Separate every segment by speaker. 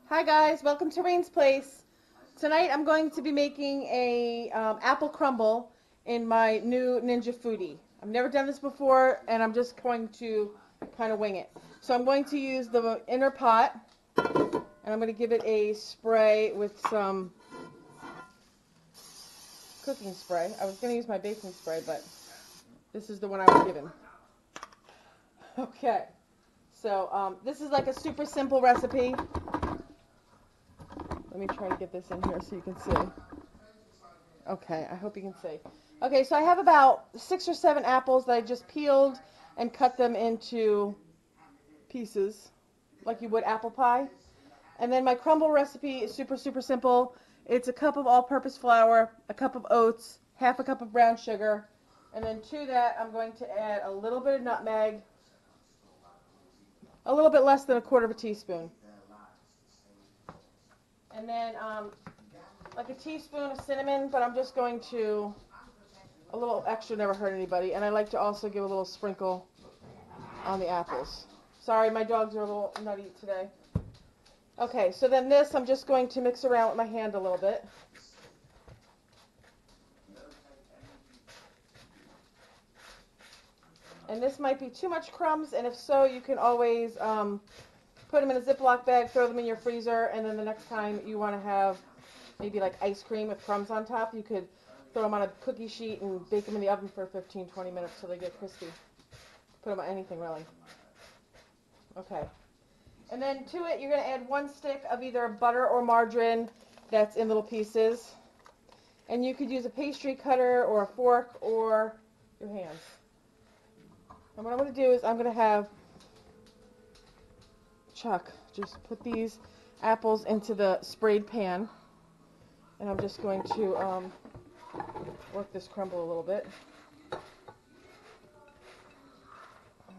Speaker 1: Hi guys, welcome to Rain's Place. Tonight I'm going to be making a apple crumble in my new Ninja Foodi. I've never done this before and I'm just going to kind of wing it. So I'm going to use the inner pot and I'm going to give it a spray with some cooking spray. I was going to use my baking spray, but this is the one I was given. Okay, so this is like a super simple recipe. Let me try to get this in here so you can see. Okay, I hope you can see. Okay, so I have about 6 or 7 apples that I just peeled and cut them into pieces like you would apple pie. And then my crumble recipe is super, super simple. It's a cup of all-purpose flour, a cup of oats, half a cup of brown sugar, and then to that I'm going to add a little bit of nutmeg, a little bit less than a quarter of a teaspoon. And then like a teaspoon of cinnamon, but I'm just going to, a little extra never hurt anybody. And I like to also give a little sprinkle on the apples. Sorry, my dogs are a little nutty today. Okay, so then this I'm just going to mix around with my hand a little bit. And this might be too much crumbs, and if so, you can always put them in a Ziploc bag, throw them in your freezer, and then the next time you want to have maybe like ice cream with crumbs on top, you could throw them on a cookie sheet and bake them in the oven for 15-20 minutes till they get crispy. Put them on anything, really. Okay. And then to it, you're going to add 1 stick of either butter or margarine that's in little pieces. And you could use a pastry cutter or a fork or your hands. And what I'm going to do is I'm going to have Chuck just put these apples into the sprayed pan. And I'm just going to work this crumble a little bit.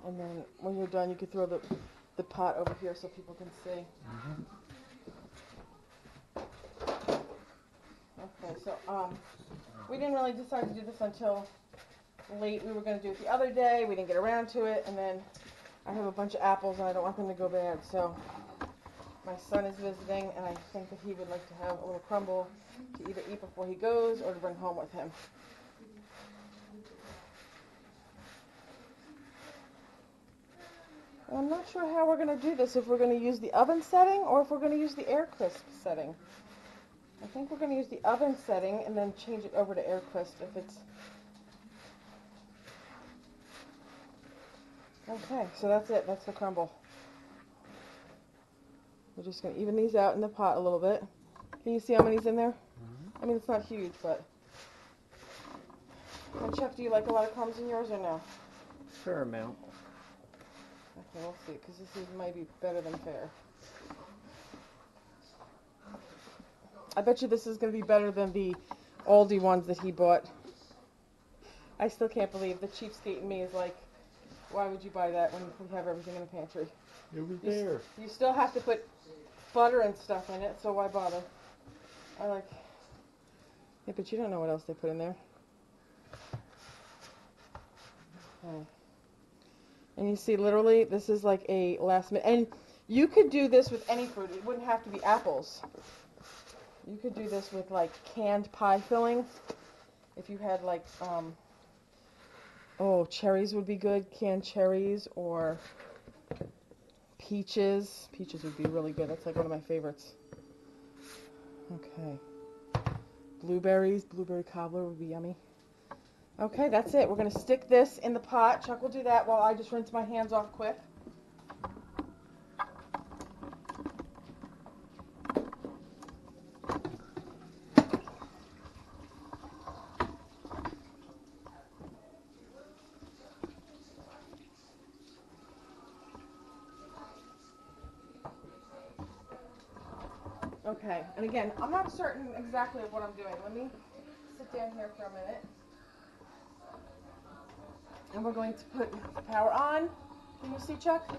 Speaker 1: And then when you're done, you can throw the pot over here so people can see. Okay, so we didn't really decide to do this until late. We were going to do it the other day. We didn't get around to it. And then I have a bunch of apples and I don't want them to go bad. So my son is visiting and I think that he would like to have a little crumble to either eat before he goes or to bring home with him. And I'm not sure how we're going to do this, if we're going to use the oven setting or if we're going to use the air crisp setting. I think we're going to use the oven setting and then change it over to air crisp if it's... Okay, so that's it. That's the crumble. We're just going to even these out in the pot a little bit. Can you see how many's in there? I mean, it's not huge, but... And Chuck, do you like a lot of crumbs in yours or no?
Speaker 2: Fair amount.
Speaker 1: Okay, we'll see, because this is maybe better than fair. I bet you this is going to be better than the Aldi ones that he bought. I still can't believe the cheapskate in me is like, why would you buy that when we have everything in the pantry?
Speaker 2: It was there.
Speaker 1: You still have to put butter and stuff in it, so why bother? I like... Yeah, but you don't know what else they put in there. Okay. And you see, literally, this is like a last minute. And you could do this with any fruit. It wouldn't have to be apples. You could do this with, like, canned pie filling. If you had, like, oh, cherries would be good. Canned cherries or peaches. Peaches would be really good. That's, like, one of my favorites. Okay. Blueberries. Blueberry cobbler would be yummy. Okay, that's it. We're going to stick this in the pot. Chuck will do that while I just rinse my hands off quick. Okay, and again, I'm not certain exactly of what I'm doing. Let me sit down here for a minute. And we're going to put the power on. Can you see, Chuck?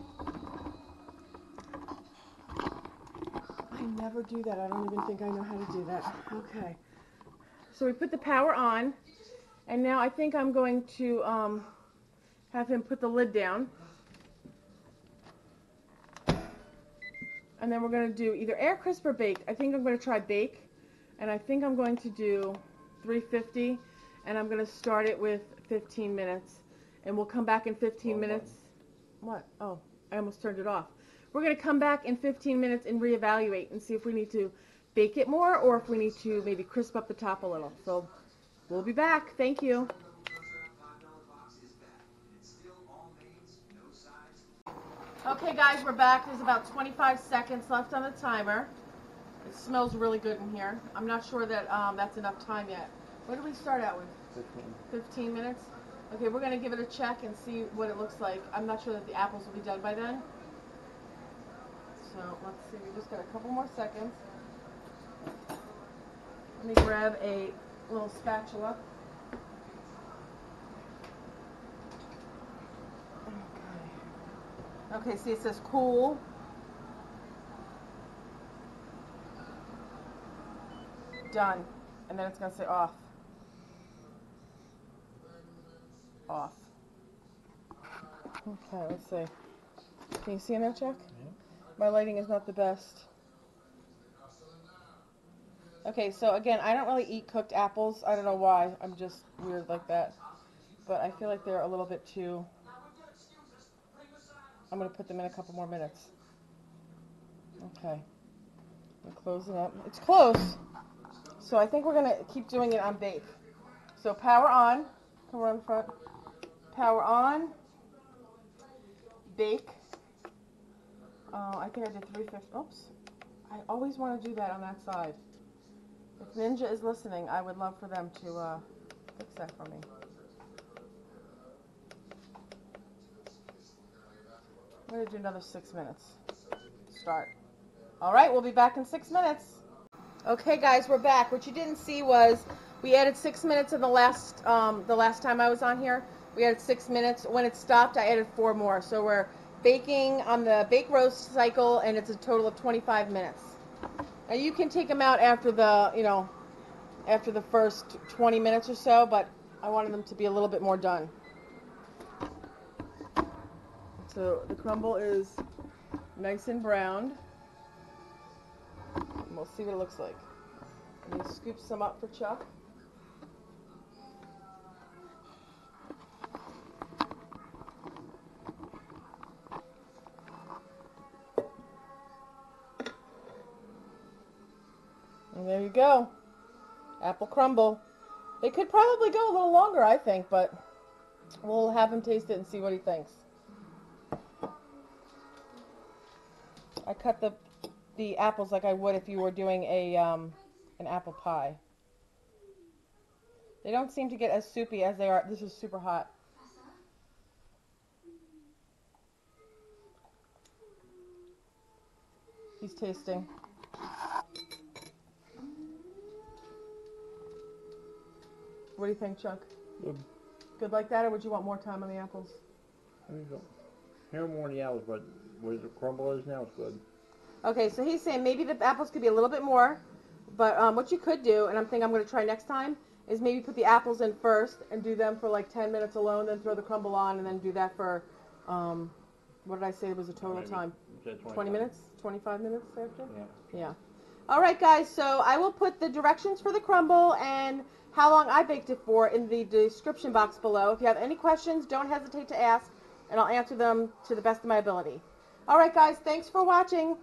Speaker 1: I never do that. I don't even think I know how to do that. Okay. So we put the power on. And now I think I'm going to have him put the lid down. And then we're going to do either air crisp or bake. I think I'm going to try bake. And I think I'm going to do 350. And I'm going to start it with 15 minutes. And we'll come back in 15 minutes. What? Oh, I almost turned it off. We're going to come back in 15 minutes and reevaluate and see if we need to bake it more or if we need to maybe crisp up the top a little. So we'll be back. Thank you. Okay guys, we're back. There's about 25 seconds left on the timer. It smells really good in here. I'm not sure that that's enough time yet. What did we start out with? 15 minutes? Okay, we're going to give it a check and see what it looks like. I'm not sure that the apples will be done by then. So let's see, we just got a couple more seconds. Let me grab a little spatula. Okay, see it says cool. Done. And then it's going to say off. Off. Okay, let's see. Can you see in there, Chuck? Yeah. My lighting is not the best. Okay, so again, I don't really eat cooked apples. I don't know why. I'm just weird like that. But I feel like they're a little bit too... I'm going to put them in a couple more minutes. Okay. I'm closing up. It's close. So I think we're going to keep doing it on bake. So power on. Come around the front. Power on. Bake. I think I did 350. Oops. I always want to do that on that side. If Ninja is listening, I would love for them to fix that for me. I'm going to do another 6 minutes. Start. All right, we'll be back in 6 minutes. Okay, guys, we're back. What you didn't see was we added 6 minutes in the last time I was on here. We added 6 minutes. When it stopped, I added 4 more. So we're baking on the bake roast cycle, and it's a total of 25 minutes. Now you can take them out after the, after the first 20 minutes or so, but I wanted them to be a little bit more done. So the crumble is nice and browned. And we'll see what it looks like. Let me scoop some up for Chuck. And there you go. Apple crumble. They could probably go a little longer, I think, but we'll have him taste it and see what he thinks. I cut the apples like I would if you were doing an apple pie. They don't seem to get as soupy as they are. This is super hot. He's tasting. What do you think, Chuck?
Speaker 2: Good.
Speaker 1: Good like that, or would you want more time on the apples?
Speaker 2: I think so. Here more on the apples, but where the crumble is now, it's good.
Speaker 1: Okay, so he's saying maybe the apples could be a little bit more, but what you could do, and I'm thinking I'm going to try next time, is maybe put the apples in first and do them for like 10 minutes alone, then throw the crumble on, and then do that for, what did I say was a total time? 20 minutes? 25 minutes after?
Speaker 2: Yeah.
Speaker 1: Yeah. All right, guys, so I will put the directions for the crumble and how long I baked it for in the description box below. If you have any questions, don't hesitate to ask, and I'll answer them to the best of my ability. All right, guys, thanks for watching.